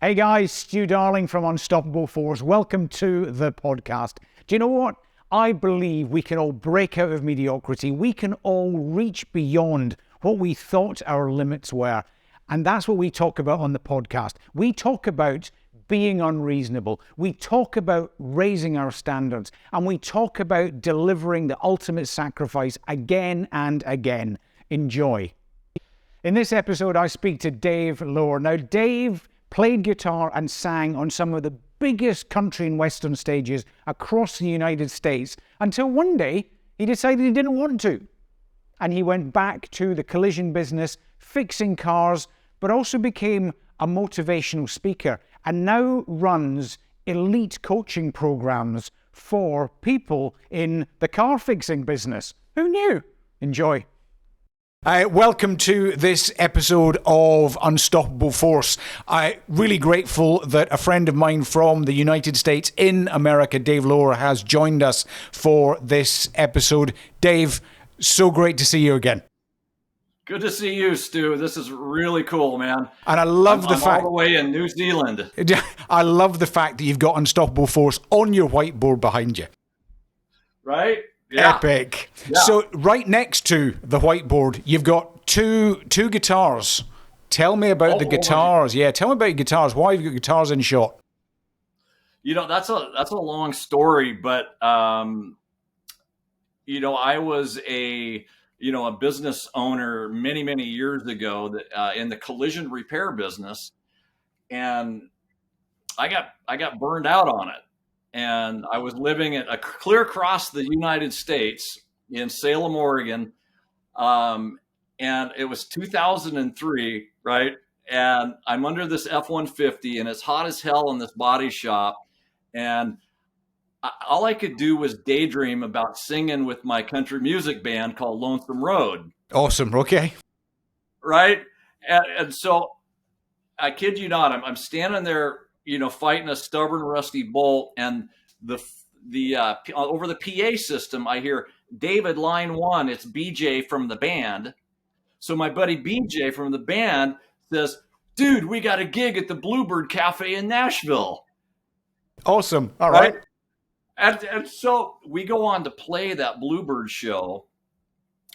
Hey guys, Stu Darling from Unstoppable Force. Welcome to the podcast. Do you know what? I believe we can all break out of mediocrity. We can all reach beyond what we thought our limits were. And that's what we talk about on the podcast. We talk about being unreasonable. We talk about raising our standards. And we talk about delivering the ultimate sacrifice again and again. Enjoy. In this episode, I speak to Dave Loehr. Now, Dave played guitar and sang on some of the biggest country and western stages across the United States until one day he decided he didn't want to. And he went back to the collision business, fixing cars, but also became a motivational speaker and now runs elite coaching programs for people in the car fixing business. Who knew? Enjoy. Welcome to this episode of Unstoppable Force. I'm really grateful that a friend of mine from the United States in America, Dave Loehr, has joined us for this episode. Dave, so great to see you again. Good to see you, Stu. This is really cool, man. And I love the fact all the way in New Zealand. I love the fact that you've got Unstoppable Force on your whiteboard behind you. Right? Yeah. Epic. Yeah. So right next to the whiteboard, you've got two guitars. Tell me about the guitars. Yeah, tell me about your guitars. Why have you got guitars in shot? You know, that's a long story, but you know, I was a business owner many years ago that in the collision repair business, and I got burned out on it. And I was living clear across the United States in Salem, Oregon. And it was 2003, right? And I'm under this F-150 and it's hot as hell in this body shop. And all I could do was daydream about singing with my country music band called Lonesome Road. Awesome. Okay. Right. And so I kid you not, I'm standing there, fighting a stubborn rusty bolt, and the over the PA system, I hear, "David, line one, it's BJ from the band." So my buddy BJ from the band says, "Dude, we got a gig at the Bluebird Cafe in Nashville." Awesome. All right. And so we go on to play that Bluebird show.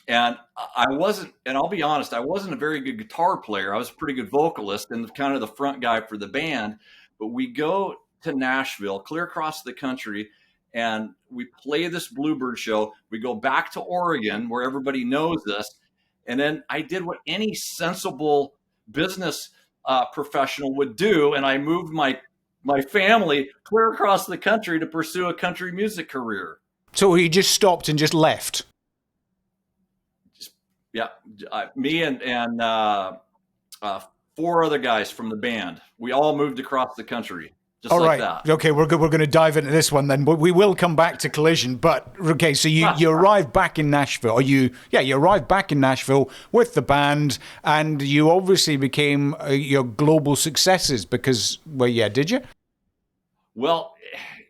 And I'll be honest, I wasn't a very good guitar player. I was a pretty good vocalist and kind of the front guy for the band. But we go to Nashville, clear across the country, and we play this Bluebird show. We go back to Oregon, where everybody knows us. And then I did what any sensible business professional would do, and I moved my family clear across the country to pursue a country music career. So you just stopped and just left? Yeah, me and four other guys from the band. We all moved across the country, just all like right. that. Okay, we're going to dive into this one then, but we will come back to collision. But okay, so you arrived back in Nashville, you arrived back in Nashville with the band, and you obviously became your global successes because, did you? Well,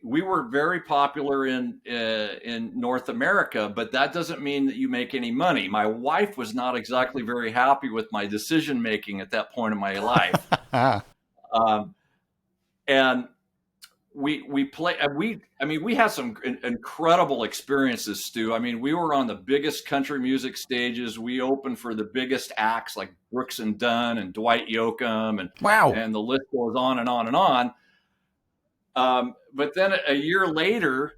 we were very popular in North America, but that doesn't mean that you make any money. My wife was not exactly very happy with my decision making at that point in my life, and we had some incredible experiences, Stu. I mean, we were on the biggest country music stages. We opened for the biggest acts like Brooks and Dunn and Dwight Yoakam, and wow, and the list goes on and on and on. But then a year later,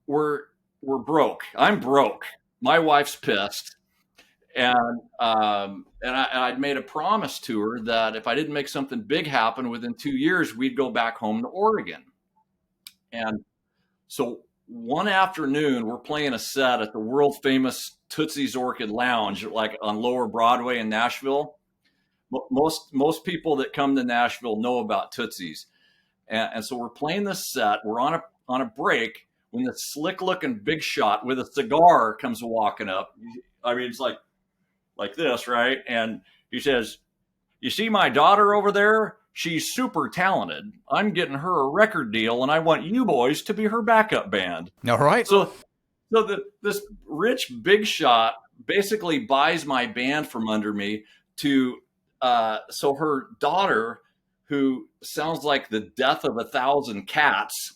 we're broke. I'm broke. My wife's pissed, and I'd made a promise to her that if I didn't make something big happen within 2 years, we'd go back home to Oregon. And so one afternoon, we're playing a set at the world famous Tootsie's Orchid Lounge, like on Lower Broadway in Nashville. Most people that come to Nashville know about Tootsie's. And so we're playing this set. We're on a break when the slick-looking big shot with a cigar comes walking up. I mean, it's like this, right? And he says, "You see my daughter over there? She's super talented. I'm getting her a record deal, and I want you boys to be her backup band." All right. So this rich big shot basically buys my band from under me so her daughter, who sounds like the death of 1,000 cats,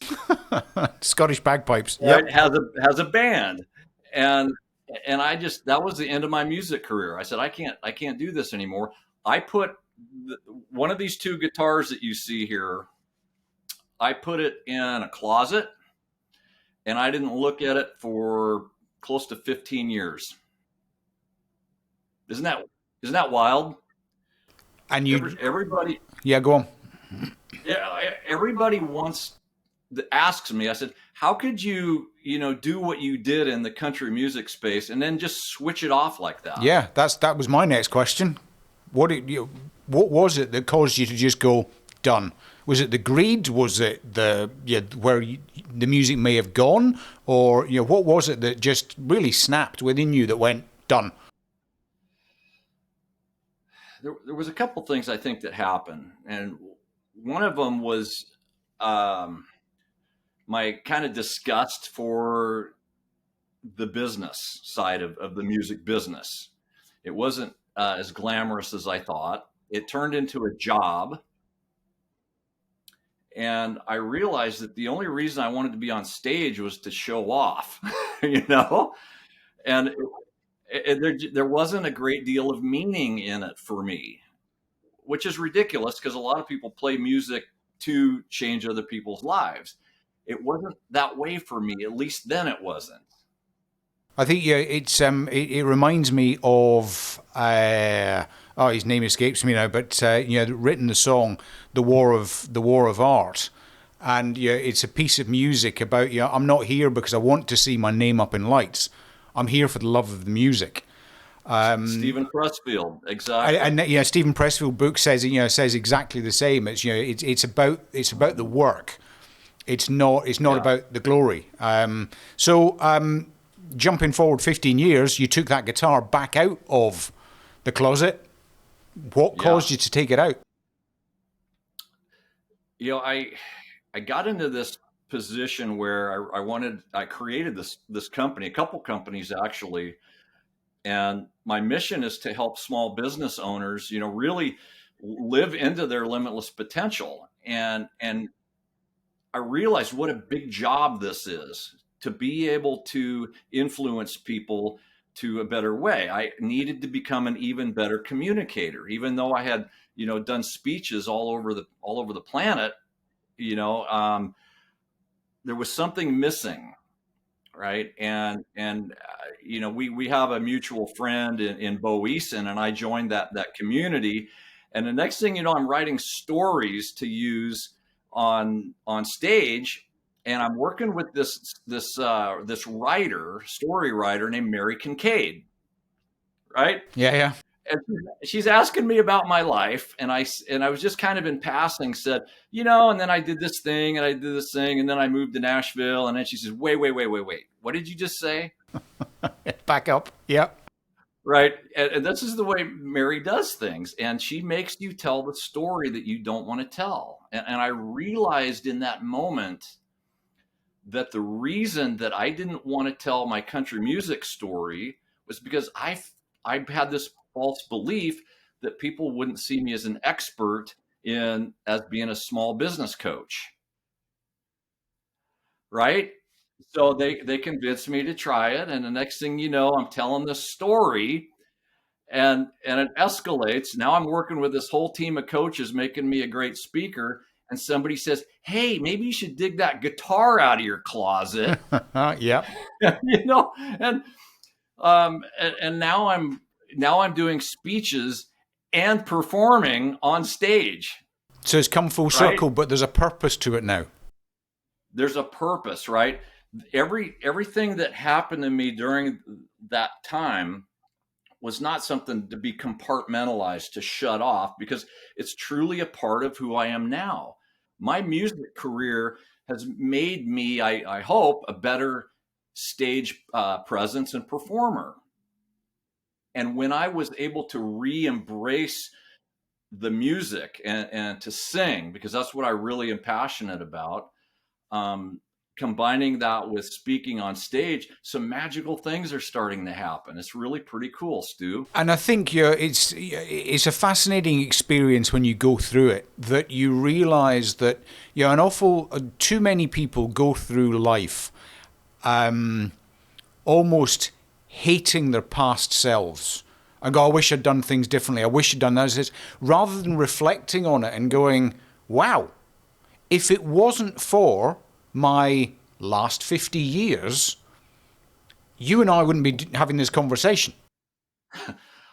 Scottish bagpipes. right, Yep. has a band. And that was the end of my music career. I said, I can't do this anymore. I put one of these two guitars that you see here, I put it in a closet, and I didn't look at it for close to 15 years. Isn't that wild? And Everybody, yeah, go on. yeah, everybody asks me. I said, how could you, do what you did in the country music space and then just switch it off like that? Yeah, that was my next question. What was it that caused you to just go done? Was it the greed? Was it the the music may have gone, or what was it that just really snapped within you that went done? There was a couple things I think that happened, and one of them was my kind of disgust for the business side of the music business. It wasn't as glamorous as I thought. It turned into a job. And I realized that the only reason I wanted to be on stage was to show off, and there wasn't a great deal of meaning in it for me, which is ridiculous because a lot of people play music to change other people's lives. It wasn't that way for me. At least then it wasn't. I think it reminds me of his name escapes me now, but written the song the War of Art, and it's a piece of music about I'm not here because I want to see my name up in lights. I'm here for the love of the music. Stephen Pressfield, exactly. And Stephen Pressfield book says exactly the same. It's about the work. It's not about the glory. Jumping forward 15 years, you took that guitar back out of the closet. What caused you to take it out? I got into this position where I created this company, a couple companies actually, and my mission is to help small business owners, really live into their limitless potential. And I realized what a big job this is, to be able to influence people to a better way. I needed to become an even better communicator, even though I had, done speeches all over the planet. There was something missing, right? And we have a mutual friend in Bo Eason, and I joined that community. And the next thing you know, I'm writing stories to use on stage. And I'm working with this story writer named Mary Kincaid, right? Yeah. And she's asking me about my life, and I was just kind of in passing said, and then I did this thing, and I did this thing, and then I moved to Nashville, and then she says, wait, what did you just say? Back up. Yep. Right, and this is the way Mary does things, and she makes you tell the story that you don't want to tell. And I realized in that moment that the reason that I didn't want to tell my country music story was because I had this false belief that people wouldn't see me as an expert as being a small business coach. Right? So they convinced me to try it. And the next thing you know, I'm telling this story, and it escalates. Now I'm working with this whole team of coaches making me a great speaker. And somebody says, hey, maybe you should dig that guitar out of your closet. Yep. And now I'm doing speeches and performing on stage. So it's come full circle, but there's a purpose to it now. There's a purpose, right? Everything that happened to me during that time was not something to be compartmentalized, to shut off, because it's truly a part of who I am now. My music career has made me, I hope, a better stage presence and performer. And when I was able to re-embrace the music and to sing, because that's what I really am passionate about, combining that with speaking on stage, some magical things are starting to happen. It's really pretty cool, Stu. And I think it's a fascinating experience when you go through it, that you realize that an awful too many people go through life almost hating their past selves and go, I wish I'd done things differently. I wish I'd done that. Rather than reflecting on it and going, wow, if it wasn't for my last 50 years, you and I wouldn't be having this conversation.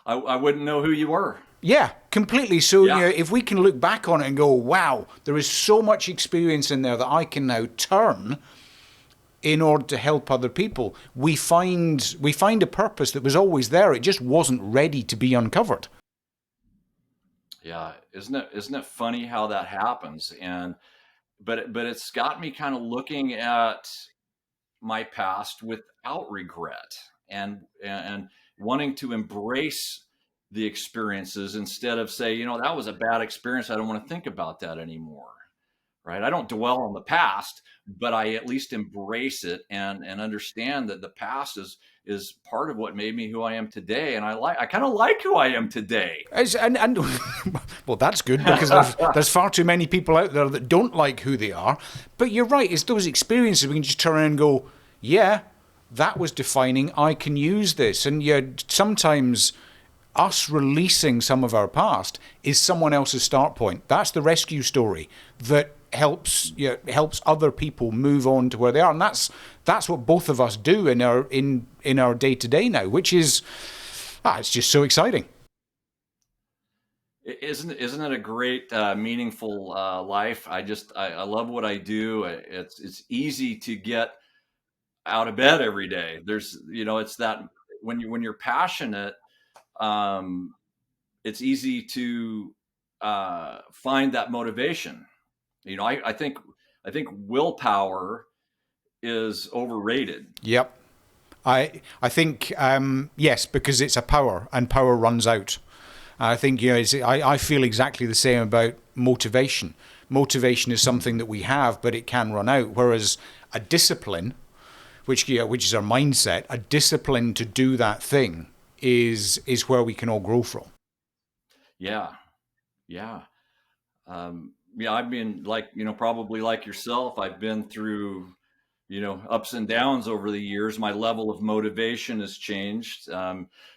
I wouldn't know who you were. Yeah, completely. So Yeah. if we can look back on it and go, wow, there is so much experience in there that I can now turn in order to help other people, we find a purpose that was always there. It just wasn't ready to be uncovered. Yeah, isn't it funny how that happens? But it's got me kind of looking at my past without regret, and wanting to embrace the experiences instead of say, that was a bad experience. I don't want to think about that anymore. Right? I don't dwell on the past, but I at least embrace it and understand that the past is part of what made me who I am today. And I kind of like who I am today. And well, that's good, because there's far too many people out there that don't like who they are. But you're right, it's those experiences we can just turn around and go, yeah, that was defining. I can use this. And sometimes us releasing some of our past is someone else's start point. That's the rescue story that helps other people move on to where they are, and that's what both of us do in our day-to-day now, which is it's just so exciting. Isn't it a great meaningful life? I love what I do. It's easy to get out of bed every day. It's that when you're passionate, it's easy to find that motivation. I think willpower is overrated. Yep. I think yes, because it's a power, and power runs out. I think I feel exactly the same about motivation. Motivation is something that we have, but it can run out. Whereas a discipline, which is our mindset, a discipline to do that thing is where we can all grow from. Yeah. I've been probably like yourself. I've been through, ups and downs over the years. My level of motivation has changed.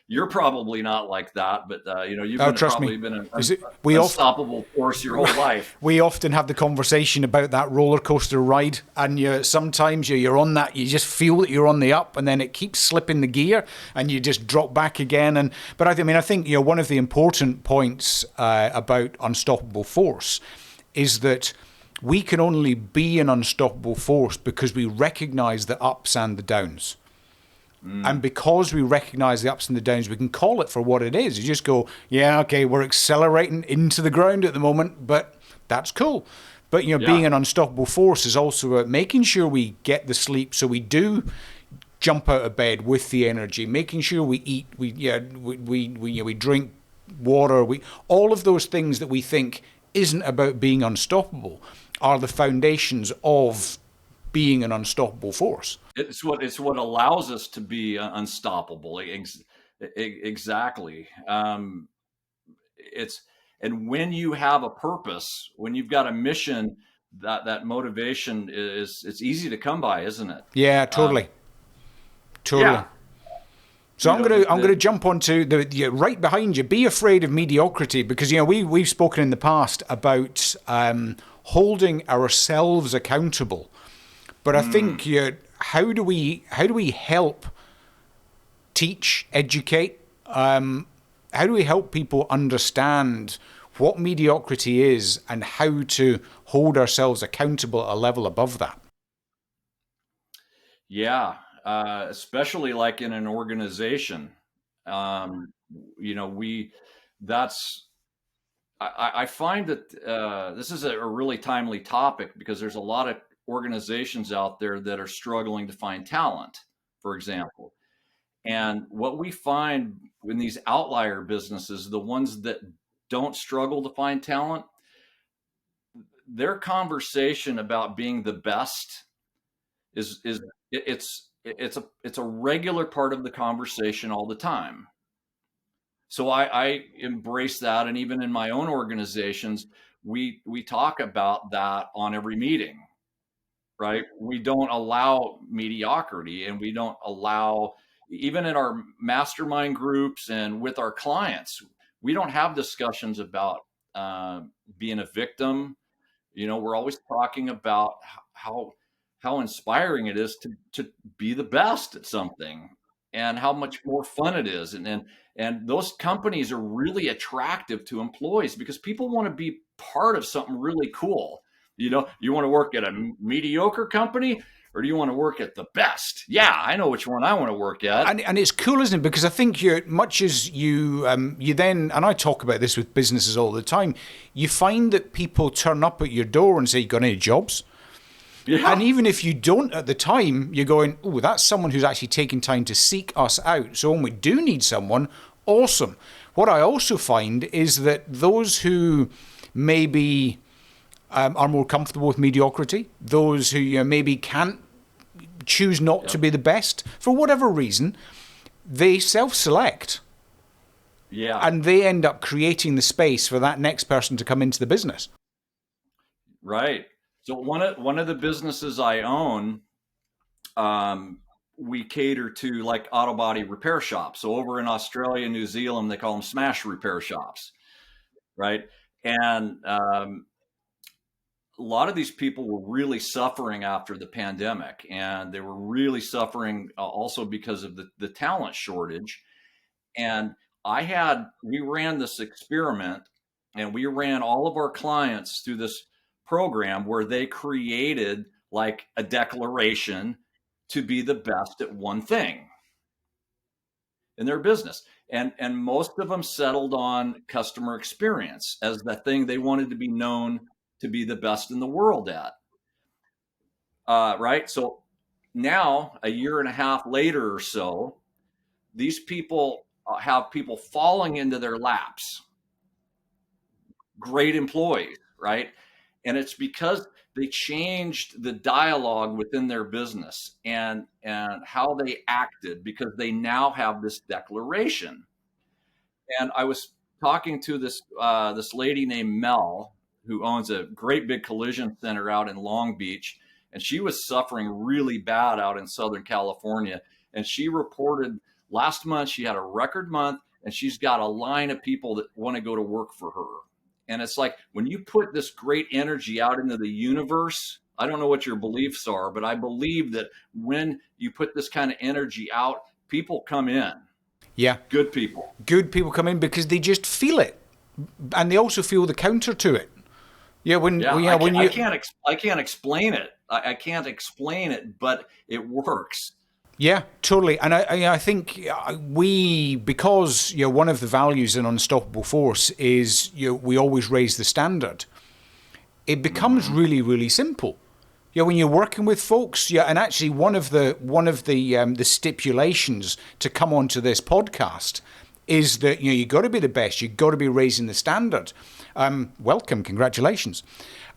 You're probably not like that, but you've probably been an unstoppable force your whole life. We often have the conversation about that roller coaster ride, and sometimes you're on that, you just feel that you're on the up, and then it keeps slipping the gear, and you just drop back again. But I think one of the important points about unstoppable force is that we can only be an unstoppable force because we recognize the ups and the downs. And because we recognize the ups and the downs, we can call it for what it is. You just go, yeah, okay, we're accelerating into the ground at the moment, but that's cool. But being an unstoppable force is also about making sure we get the sleep, so we do jump out of bed with the energy, making sure we eat, we drink water, all of those things that we think isn't about being unstoppable are the foundations of being an unstoppable force. It's what allows us to be unstoppable. Exactly. And when you have a purpose, when you've got a mission, that motivation it's easy to come by, isn't it? Yeah, totally. Yeah. So I'm going to jump onto the right behind you. Be afraid of mediocrity, because we've spoken in the past about holding ourselves accountable. But I think how do we help teach, educate? How do we help people understand what mediocrity is and how to hold ourselves accountable at a level above that? Yeah, especially like in an organization. I find that this is a really timely topic, because there's a lot of organizations out there that are struggling to find talent, for example. And what we find in these outlier businesses, the ones that don't struggle to find talent, their conversation about being the best is it's a regular part of the conversation all the time. So I embrace that, and even in my own organizations, we talk about that on every meeting, right? We don't allow mediocrity, and we don't allow, even in our mastermind groups and with our clients, we don't have discussions about uh, being a victim. We're always talking about how inspiring it is to be the best at something, and how much more fun it is, and those companies are really attractive to employees because people want to be part of something really cool. You want to work at a mediocre company, or do you want to work at the best? Yeah, I know which one I want to work at. And it's cool, isn't it? Because I think much as you then, and I talk about this with businesses all the time, you find that people turn up at your door and say, "You got any jobs?" Yeah. And even if you don't at the time, you're going, "Oh, that's someone who's actually taking time to seek us out. So when we do need someone, awesome." What I also find is that those who maybe are more comfortable with mediocrity, those who maybe can't choose not to be the best for whatever reason, they self-select. Yeah. And they end up creating the space for that next person to come into the business. Right. So one of the businesses I own, we cater to like auto body repair shops. So over in Australia and New Zealand, they call them smash repair shops, right? And a lot of these people were really suffering after the pandemic, and they were really suffering also because of the talent shortage. And we ran this experiment, and we ran all of our clients through this program where they created like a declaration to be the best at one thing in their business. And most of them settled on customer experience as the thing they wanted to be known to be the best in the world at. Right. So now, a year and a half later or so, these people have people falling into their laps, great employees, right? And it's because they changed the dialogue within their business and how they acted, because they now have this declaration. And I was talking to this lady named Mel, who owns a great big collision center out in Long Beach, and she was suffering really bad out in Southern California. And she reported last month she had a record month, and she's got a line of people that want to go to work for her. And it's like, when you put this great energy out into the universe, I don't know what your beliefs are, but I believe that when you put this kind of energy out, people come in. Yeah. Good people. Good people come in because they just feel it. And they also feel the counter to it. Yeah, I can't explain it. I can't explain it, but it works. Yeah, totally. And I think because one of the values in Unstoppable Force is we always raise the standard. It becomes really, really simple. When you're working with folks, and actually one of the stipulations to come onto this podcast is that you got to be the best. You got to be raising the standard. Welcome, congratulations.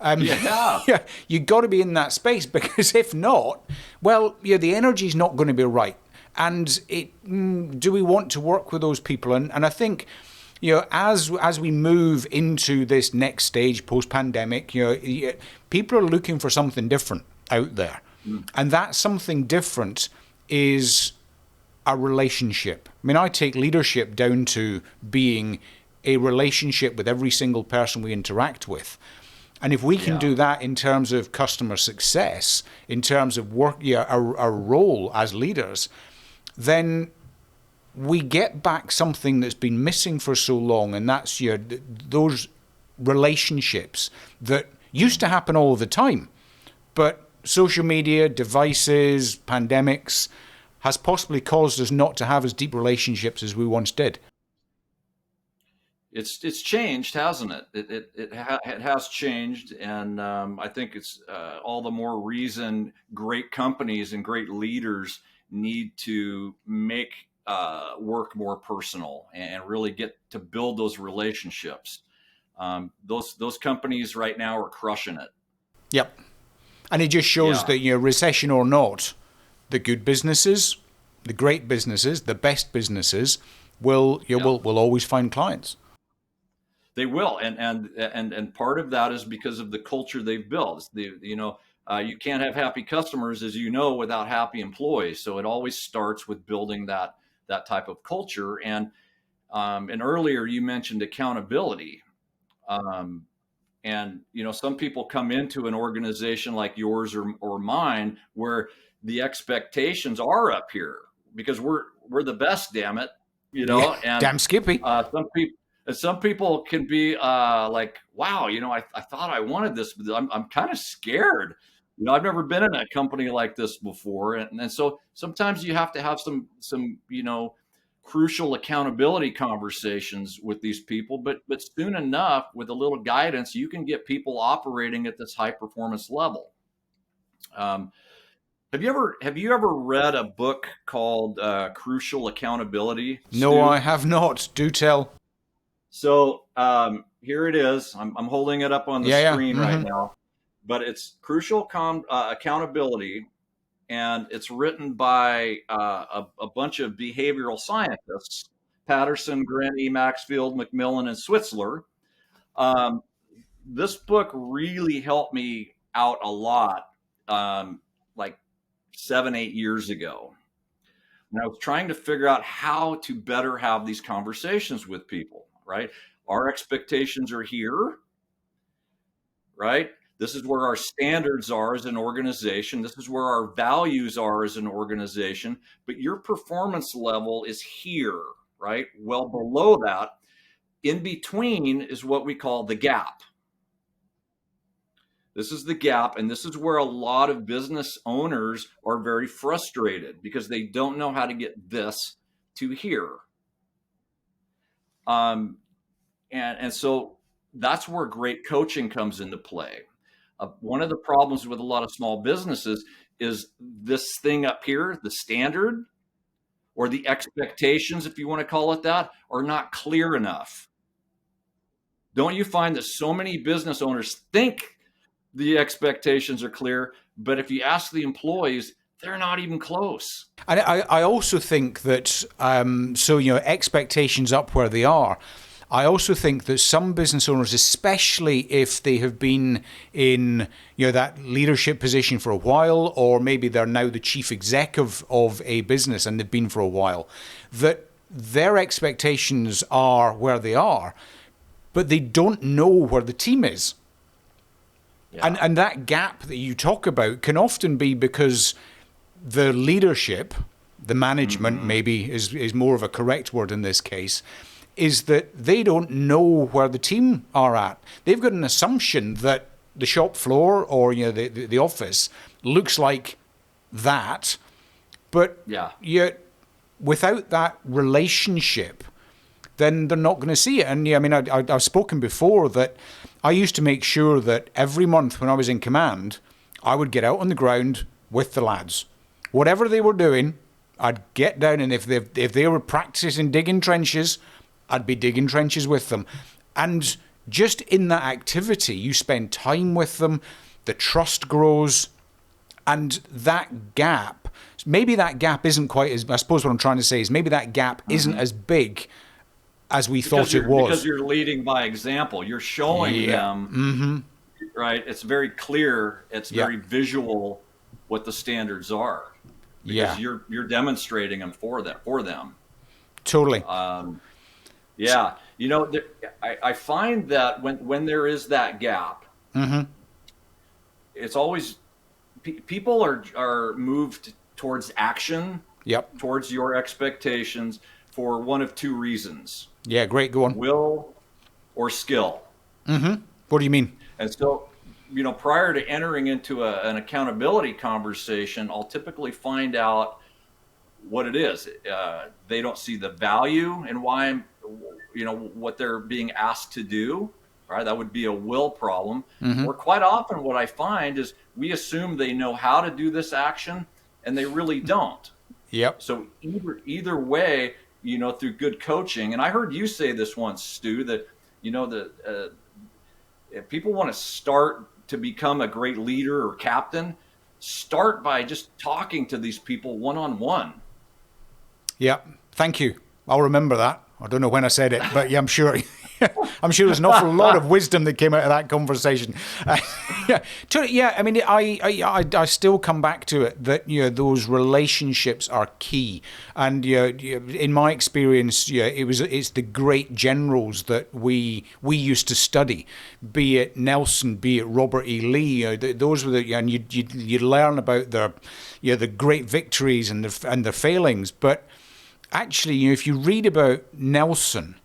Yeah, you got to be in that space, because if not, well, the energy's not going to be right. And do we want to work with those people? And I think, as we move into this next stage post-pandemic, people are looking for something different out there, and that something different is a relationship. I mean, I take leadership down to being a relationship with every single person we interact with. And if we can do that in terms of customer success, in terms of work, our role as leaders, then we get back something that's been missing for so long, and that's those relationships that used to happen all the time. But social media, devices, pandemics has possibly caused us not to have as deep relationships as we once did. It's changed, hasn't it? It has changed, and I think it's all the more reason great companies and great leaders need to make work more personal and really get to build those relationships. Those companies right now are crushing it. Yep. And it just shows that, recession or not, the good businesses, the great businesses, the best businesses will always find clients. They will, and part of that is because of the culture they've built. You can't have happy customers, as you know, without happy employees. So it always starts with building that type of culture. And earlier you mentioned accountability. And some people come into an organization like yours or mine where the expectations are up here because we're the best, damn it, and damn Skippy. Some people can be like, wow, I thought I wanted this, but I'm kind of scared. I've never been in a company like this before, and so sometimes you have to have some crucial accountability conversations with these people, but soon enough, with a little guidance, you can get people operating at this high performance level. Have you ever read a book called Crucial Accountability? No, Stu? I have not. Do tell. So here it is. I'm holding it up on the screen right now, but it's Crucial Accountability. And it's written by a bunch of behavioral scientists, Patterson, Grenny, Maxfield, McMillan, and Switzler. This book really helped me out a lot, like 7-8 years ago. When I was trying to figure out how to better have these conversations with people, right? Our expectations are here, right? This is where our standards are as an organization. This is where our values are as an organization. But your performance level is here, right? Well below that. In between is what we call the gap. This is the gap. And this is where a lot of business owners are very frustrated because they don't know how to get this to here. And so that's where great coaching comes into play. One of the problems with a lot of small businesses is this thing up here, the standard or the expectations, if you want to call it that, are not clear enough. Don't you find that so many business owners think the expectations are clear, but if you ask the employees, they're not even close. And I also think that, expectations up where they are. I also think that some business owners, especially if they have been in that leadership position for a while, or maybe they're now the chief executive of a business and they've been for a while, that their expectations are where they are, but they don't know where the team is. Yeah. And that gap that you talk about can often be because the leadership, the management maybe is more of a correct word in this case, is that they don't know where the team are at. They've got an assumption that the shop floor or the office looks like that, but yet without that relationship, then they're not going to see it. And I've spoken before that I used to make sure that every month when I was in command, I would get out on the ground with the lads. Whatever they were doing, I'd get down, and if they were practicing digging trenches, I'd be digging trenches with them. And just in that activity, you spend time with them, the trust grows, and that gap, maybe that gap isn't quite as, I suppose what I'm trying to say is maybe that gap isn't as big as we thought it was. Because you're leading by example. You're showing them, right? It's very clear. It's very visual what the standards are. Because you're demonstrating them for them. Totally. Yeah, I find that when there is that gap, it's always people are moved towards action, towards your expectations for one of two reasons. Yeah, great. Go on. Will or skill. What do you mean? And so, prior to entering into an accountability conversation, I'll typically find out what it is. They don't see the value in why what they're being asked to do, right? That would be a will problem. Or quite often what I find is we assume they know how to do this action and they really don't. So either way, through good coaching, and I heard you say this once, Stu, that, if people want to start to become a great leader or captain, start by just talking to these people one-on-one. Yeah, thank you. I'll remember that. I don't know when I said it, but yeah, I'm sure. I'm sure there's an awful lot of wisdom that came out of that conversation. Yeah. I mean, I still come back to it that those relationships are key, and in my experience, it's the great generals that we used to study, be it Nelson, be it Robert E. Lee. Those were and you learn about their the great victories and their failings, but actually, if you read about Nelson,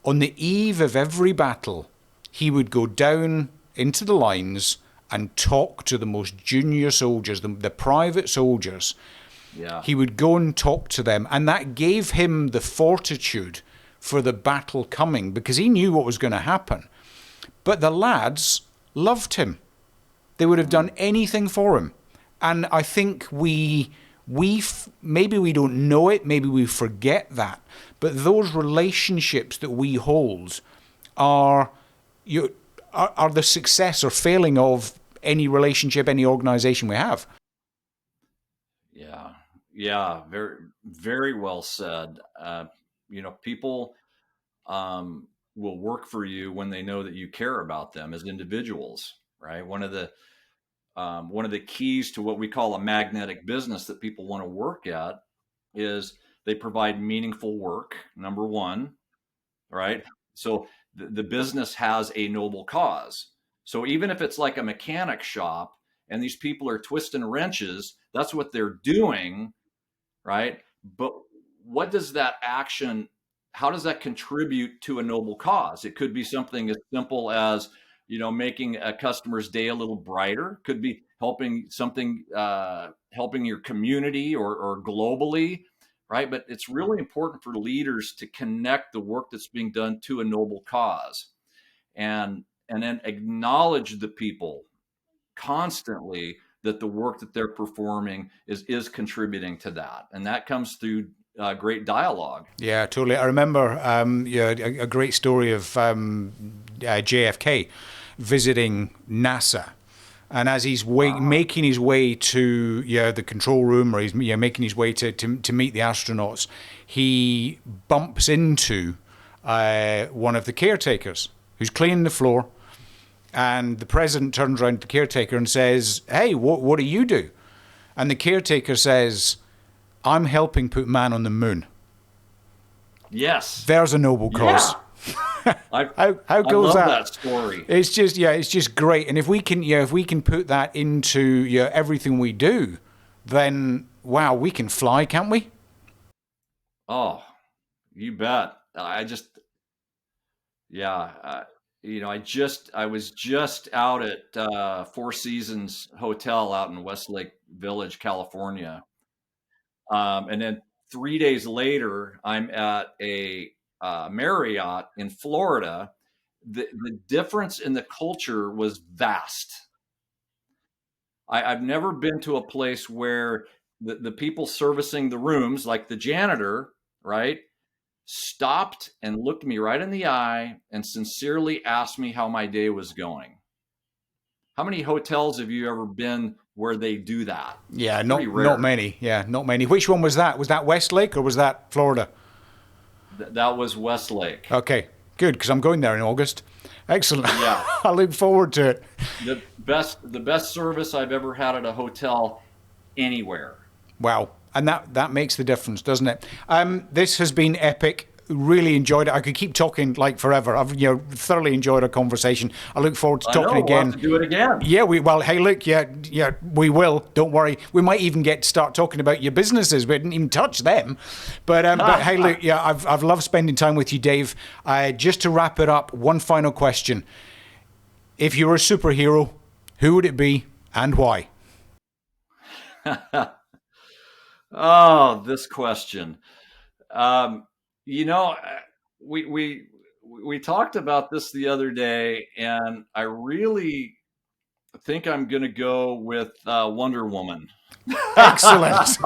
on the eve of every battle, he would go down into the lines and talk to the most junior soldiers, the private soldiers. Yeah. He would go and talk to them, and that gave him the fortitude for the battle coming, because he knew what was going to happen. But the lads loved him. They would have done anything for him. And I think maybe we don't know it, maybe we forget that, but those relationships that we hold are the success or failing of any relationship, any organization we have. Yeah, very, very well said. People will work for you when they know that you care about them as individuals, right? One of the keys to what we call a magnetic business that people want to work at is they provide meaningful work, number one, right? So the business has a noble cause. So even if it's like a mechanic shop and these people are twisting wrenches, that's what they're doing, right? But what does that action, how does that contribute to a noble cause? It could be something as simple as, making a customer's day a little brighter. Could be helping your community or globally, right? But it's really important for leaders to connect the work that's being done to a noble cause, and then acknowledge the people constantly that the work that they're performing is contributing to that, and that comes through great dialogue. Yeah, totally. I remember a great story of JFK visiting NASA. And as he's making his way to the control room, or he's making his way to meet the astronauts, he bumps into one of the caretakers who's cleaning the floor. And the president turns around to the caretaker and says, "Hey, what do you do?" And the caretaker says, "I'm helping put man on the moon." Yes. There's a noble cause. Yeah. How cool is that? I love that story. It's just great. And if we can put that into everything we do, then wow, we can fly, can't we? Oh, you bet. I was just out at Four Seasons Hotel out in Westlake Village, California. And then 3 days later, I'm at a Marriott in Florida. The difference in the culture was vast. I've never been to a place where the people servicing the rooms, like the janitor, right, stopped and looked me right in the eye and sincerely asked me how my day was going. How many hotels have you ever been where they do that? Yeah, not many. Yeah, not many. Which one was that? Was that Westlake or was that Florida? That was Westlake. Okay, good, because I'm going there in August. Excellent. Yeah. I look forward to it. The best service I've ever had at a hotel anywhere. Wow. And that makes the difference, doesn't it? This has been epic. Really enjoyed it. I could keep talking like forever. I've thoroughly enjoyed our conversation. I look forward to talking again. We'll have to do it again. Yeah, hey, look, yeah, we will. Don't worry. We might even get to start talking about your businesses. We didn't even touch them, but hey, look, yeah, I've loved spending time with you, Dave. Just to wrap it up, one final question: if you were a superhero, who would it be and why? Oh, this question. We talked about this the other day, and I really think I'm going to go with Wonder Woman. Excellent.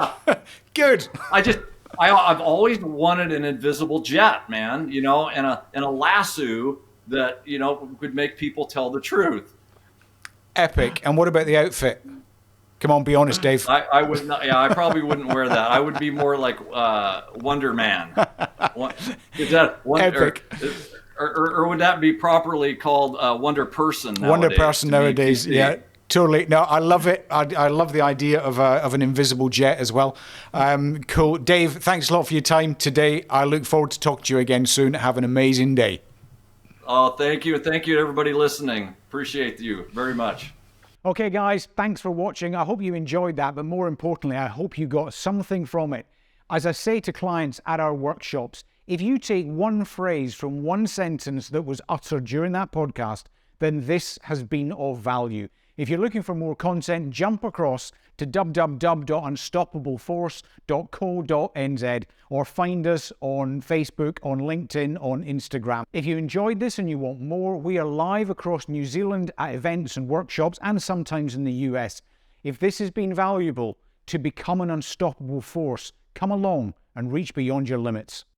Good. I've always wanted an invisible jet, man, and a lasso that, could make people tell the truth. Epic. And what about the outfit? Come on, be honest, Dave. I would not. Yeah, I probably wouldn't wear that. I would be more like Wonder Man. Is that Epic. Or would that be properly called Wonder Person nowadays? Wonder Person nowadays, yeah. Totally. No, I love it. I love the idea of an invisible jet as well. Cool. Dave, thanks a lot for your time today. I look forward to talking to you again soon. Have an amazing day. Oh, thank you. Thank you to everybody listening. Appreciate you very much. Okay, guys, thanks for watching. I hope you enjoyed that, but more importantly, I hope you got something from it. As I say to clients at our workshops, if you take one phrase from one sentence that was uttered during that podcast, then this has been of value. If you're looking for more content, jump across to www.unstoppableforce.co.nz or find us on Facebook, on LinkedIn, on Instagram. If you enjoyed this and you want more, we are live across New Zealand at events and workshops and sometimes in the US. If this has been valuable to become an unstoppable force, come along and reach beyond your limits.